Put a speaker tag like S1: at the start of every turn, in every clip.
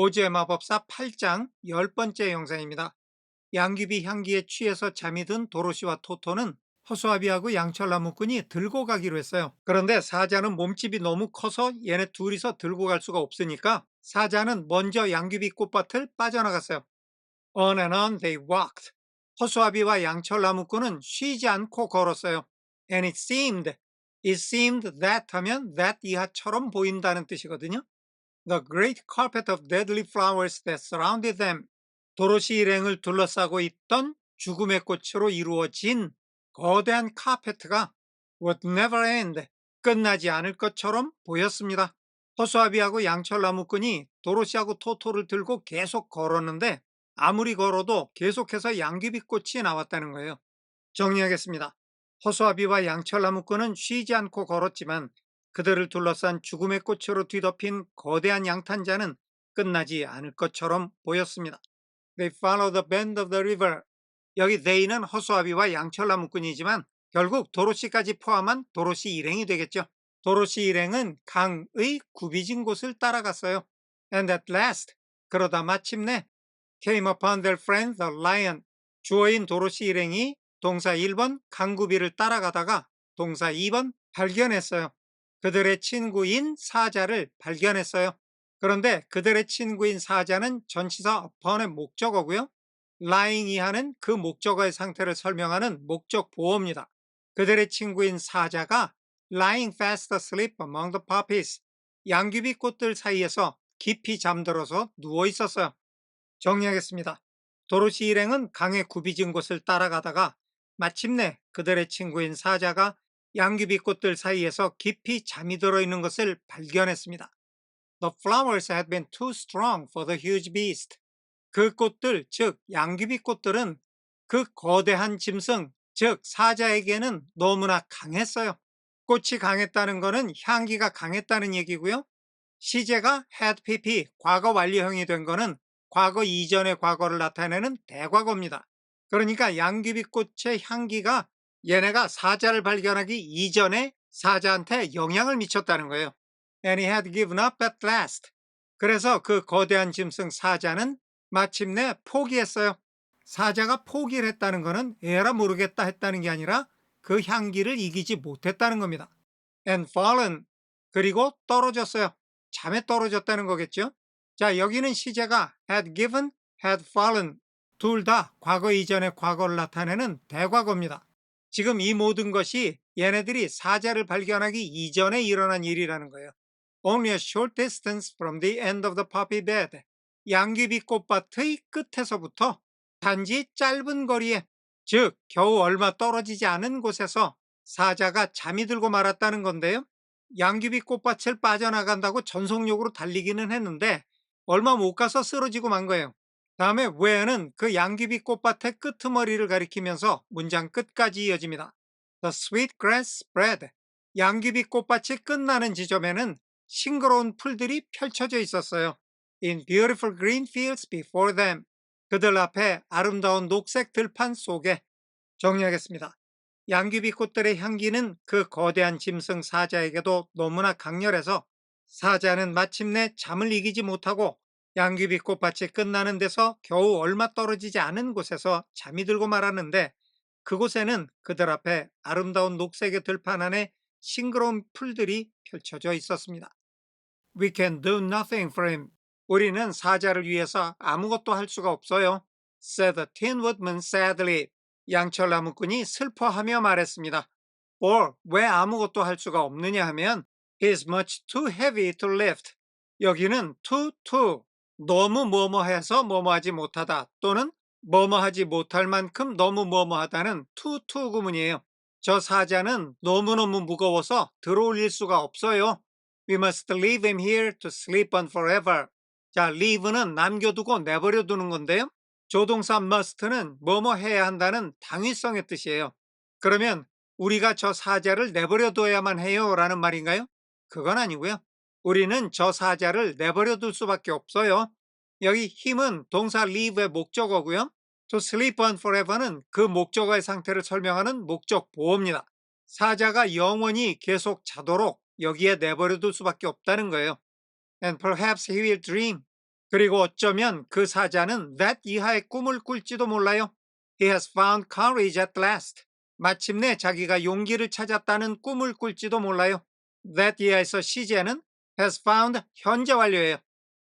S1: 오즈의 마법사 8장 10번째 영상입니다. 양귀비 향기에 취해서 잠이 든 도로시와 토토는 허수아비하고 양철나무꾼이 들고 가기로 했어요. 그런데 사자는 몸집이 너무 커서 얘네 둘이서 들고 갈 수가 없으니까 사자는 먼저 양귀비 꽃밭을 빠져나갔어요. On and on they walked. 허수아비와 양철나무꾼은 쉬지 않고 걸었어요. And it seemed that 하면 that 이하처럼 보인다는 뜻이거든요. The great carpet of deadly flowers that surrounded them. 도로시 일행을 둘러싸고 있던 죽음의 꽃으로 이루어진 거대한 카페트가 would never end. 끝나지 않을 것처럼 보였습니다. 허수아비하고 양철나무꾼이 도로시하고 토토를 들고 계속 걸었는데 아무리 걸어도 계속해서 양귀비꽃이 나왔다는 거예요. 정리하겠습니다. 허수아비와 양철나무꾼은 쉬지 않고 걸었지만 그들을 둘러싼 죽음의 꽃으로 뒤덮인 거대한 양탄자는 끝나지 않을 것처럼 보였습니다. They followed the bend of the river. 여기 they는 허수아비와 양철나무꾼이지만 결국 도로시까지 포함한 도로시 일행이 되겠죠. 도로시 일행은 강의 굽이진 곳을 따라갔어요. And at last, 그러다 마침내 came upon their friend the lion. 주어인 도로시 일행이 동사 1번 강구비를 따라가다가 동사 2번 발견했어요. 그들의 친구인 사자를 발견했어요. 그런데 그들의 친구인 사자는 전치사 upon의 목적어고요. lying 이하는 그 목적어의 상태를 설명하는 목적 보어입니다. 그들의 친구인 사자가 lying fast asleep among the poppies. 양귀비 꽃들 사이에서 깊이 잠들어서 누워 있었어요. 정리하겠습니다. 도로시 일행은 강에 굽이진 곳을 따라가다가 마침내 그들의 친구인 사자가 양귀비 꽃들 사이에서 깊이 잠이 들어 있는 것을 발견했습니다. The flowers had been too strong for the huge beast. 그 꽃들, 즉 양귀비 꽃들은 그 거대한 짐승, 즉 사자에게는 너무나 강했어요. 꽃이 강했다는 것은 향기가 강했다는 얘기고요. 시제가 had pp, 과거 완료형이 된 것은 과거 이전의 과거를 나타내는 대과거입니다. 그러니까 양귀비꽃의 향기가 얘네가 사자를 발견하기 이전에 사자한테 영향을 미쳤다는 거예요. And he had given up at last. 그래서 그 거대한 짐승 사자는 마침내 포기했어요. 사자가 포기를 했다는 것은 에라 모르겠다 했다는 게 아니라 그 향기를 이기지 못했다는 겁니다. And fallen. 그리고 떨어졌어요. 잠에 떨어졌다는 거겠죠. 자, 여기는 시제가 had given, had fallen. 둘 다 과거 이전의 과거를 나타내는 대과거입니다. 지금 이 모든 것이 얘네들이 사자를 발견하기 이전에 일어난 일이라는 거예요. Only a short distance from the end of the poppy bed. 양귀비 꽃밭의 끝에서부터 단지 짧은 거리에, 즉 겨우 얼마 떨어지지 않은 곳에서 사자가 잠이 들고 말았다는 건데요. 양귀비 꽃밭을 빠져나간다고 전속력으로 달리기는 했는데 얼마 못 가서 쓰러지고 만 거예요. 다음에 where는 그 양귀비 꽃밭의 끄트머리를 가리키면서 문장 끝까지 이어집니다. The sweet grass spread. 양귀비 꽃밭이 끝나는 지점에는 싱그러운 풀들이 펼쳐져 있었어요. In beautiful green fields before them. 그들 앞에 아름다운 녹색 들판 속에. 정리하겠습니다. 양귀비 꽃들의 향기는 그 거대한 짐승 사자에게도 너무나 강렬해서 사자는 마침내 잠을 이기지 못하고 양귀비 꽃밭이 끝나는 데서 겨우 얼마 떨어지지 않은 곳에서 잠이 들고 말았는데 그곳에는 그들 앞에 아름다운 녹색의 들판 안에 싱그러운 풀들이 펼쳐져 있었습니다. We can do nothing for him. 우리는 사자를 위해서 아무것도 할 수가 없어요. said the Tin Woodman sadly. 양철나무꾼이 슬퍼하며 말했습니다. or 왜 아무것도 할 수가 없느냐 하면 he is much too heavy to lift. 여기는 too 너무 뭐뭐해서 뭐뭐하지 못하다 또는 뭐뭐하지 못할 만큼 너무 뭐뭐하다는 too 구문이에요. 저 사자는 너무너무 무거워서 들어올릴 수가 없어요. We must leave him here to sleep on forever. 자, leave는 남겨두고 내버려 두는 건데요. 조동사 must는 뭐뭐 해야 한다는 당위성의 뜻이에요. 그러면 우리가 저 사자를 내버려 둬야만 해요 라는 말인가요? 그건 아니고요. 우리는 저 사자를 내버려 둘 수밖에 없어요. 여기 힘은 동사 leave의 목적어고요. to sleep on forever는 그 목적어의 상태를 설명하는 목적 보어입니다. 사자가 영원히 계속 자도록 여기에 내버려 둘 수밖에 없다는 거예요. And perhaps he will dream. 그리고 어쩌면 그 사자는 that 이하의 꿈을 꿀지도 몰라요. He has found courage at last. 마침내 자기가 용기를 찾았다는 꿈을 꿀지도 몰라요. that 이하에서 시제는 has found 현재 완료예요.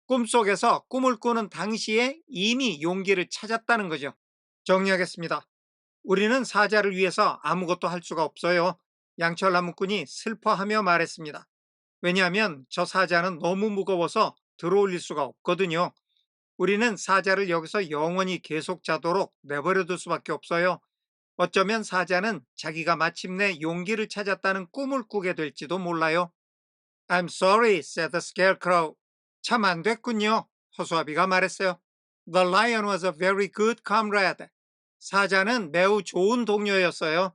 S1: 꿈속에서 꿈을 꾸는 당시에 이미 용기를 찾았다는 거죠. 정리하겠습니다. 우리는 사자를 위해서 아무것도 할 수가 없어요. 양철 나무꾼이 슬퍼하며 말했습니다. 왜냐하면 저 사자는 너무 무거워서 들어올릴 수가 없거든요. 우리는 사자를 여기서 영원히 계속 자도록 내버려둘 수밖에 없어요. 어쩌면 사자는 자기가 마침내 용기를 찾았다는 꿈을 꾸게 될지도 몰라요. I'm sorry, said the scarecrow. 참 안 됐군요. 허수아비가 말했어요. The lion was a very good comrade. 사자는 매우 좋은 동료였어요.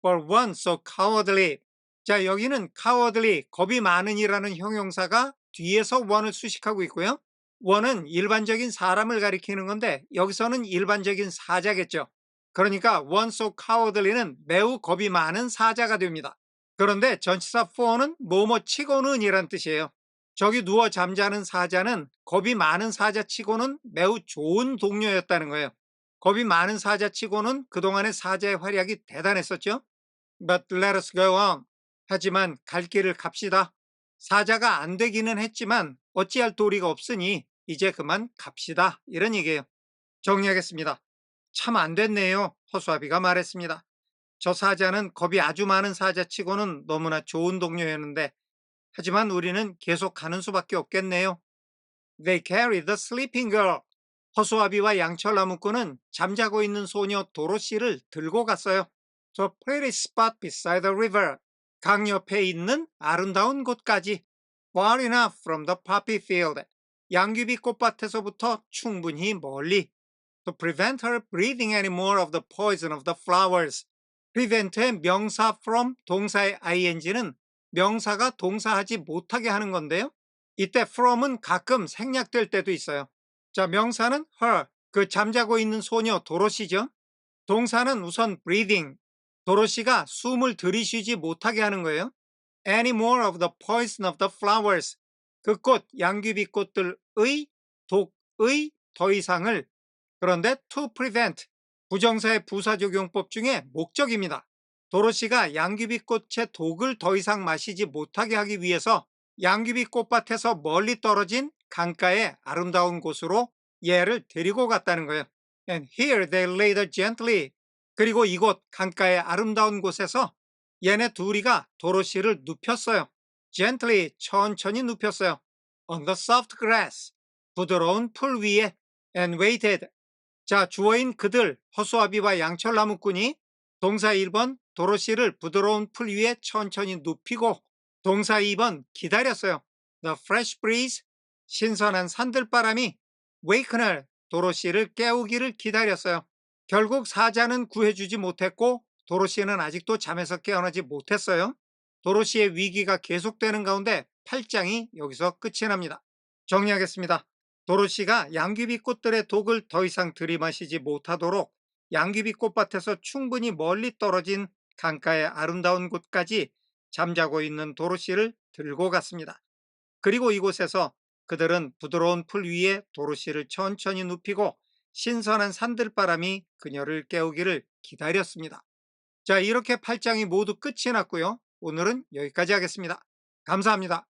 S1: But one so cowardly. 자, 여기는 cowardly, 겁이 많은이라는 형용사가 뒤에서 one을 수식하고 있고요. one은 일반적인 사람을 가리키는 건데 여기서는 일반적인 사자겠죠. 그러니까 one so cowardly는 매우 겁이 많은 사자가 됩니다. 그런데 전치사 for는 뭐뭐 치고는 이란 뜻이에요. 저기 누워 잠자는 사자는 겁이 많은 사자치고는 매우 좋은 동료였다는 거예요. 겁이 많은 사자치고는 그동안의 사자의 활약이 대단했었죠. But let us go on. 하지만 갈 길을 갑시다. 사자가 안 되기는 했지만 어찌할 도리가 없으니 이제 그만 갑시다. 이런 얘기예요. 정리하겠습니다. 참 안 됐네요. 허수아비가 말했습니다. 저 사자는 겁이 아주 많은 사자치고는 너무나 좋은 동료였는데 하지만 우리는 계속 가는 수밖에 없겠네요. They carried the sleeping girl. 허수아비와 양철나무꾼은 잠자고 있는 소녀 도로시를 들고 갔어요. The pretty spot beside the river. 강 옆에 있는 아름다운 곳까지. Far enough from the poppy field. 양귀비 꽃밭에서부터 충분히 멀리. To prevent her breathing any more of the poison of the flowers. prevent의 명사 from 동사의 ing는 명사가 동사하지 못하게 하는 건데요. 이때 from은 가끔 생략될 때도 있어요. 자, 명사는 her, 그 잠자고 있는 소녀 도로시죠. 동사는 우선 breathing, 도로시가 숨을 들이쉬지 못하게 하는 거예요. Any more of the poison of the flowers, 그 꽃, 양귀비 꽃들의 독의 더 이상을. 그런데 to prevent, 부정사의 부사적용법 중에 목적입니다. 도로시가 양귀비꽃의 독을 더 이상 마시지 못하게 하기 위해서 양귀비 꽃밭에서 멀리 떨어진 강가의 아름다운 곳으로 얘를 데리고 갔다는 거예요. And here they laid her gently. 그리고 이곳 강가의 아름다운 곳에서 얘네 둘이가 도로시를 눕혔어요. Gently, 천천히 눕혔어요. On the soft grass, 부드러운 풀 위에. And waited. 자, 주어인 그들, 허수아비와 양철나무꾼이 동사 1번 도로시를 부드러운 풀 위에 천천히 눕히고 동사 2번 기다렸어요. The fresh breeze, 신선한 산들바람이 wakener, 도로시를 깨우기를 기다렸어요. 결국 사자는 구해주지 못했고 도로시는 아직도 잠에서 깨어나지 못했어요. 도로시의 위기가 계속되는 가운데 8장이 여기서 끝이 납니다. 정리하겠습니다. 도로시가 양귀비 꽃들의 독을 더 이상 들이마시지 못하도록 양귀비 꽃밭에서 충분히 멀리 떨어진 강가의 아름다운 곳까지 잠자고 있는 도로시를 들고 갔습니다. 그리고 이곳에서 그들은 부드러운 풀 위에 도로시를 천천히 눕히고 신선한 산들바람이 그녀를 깨우기를 기다렸습니다. 자, 이렇게 8장이 모두 끝이 났고요. 오늘은 여기까지 하겠습니다. 감사합니다.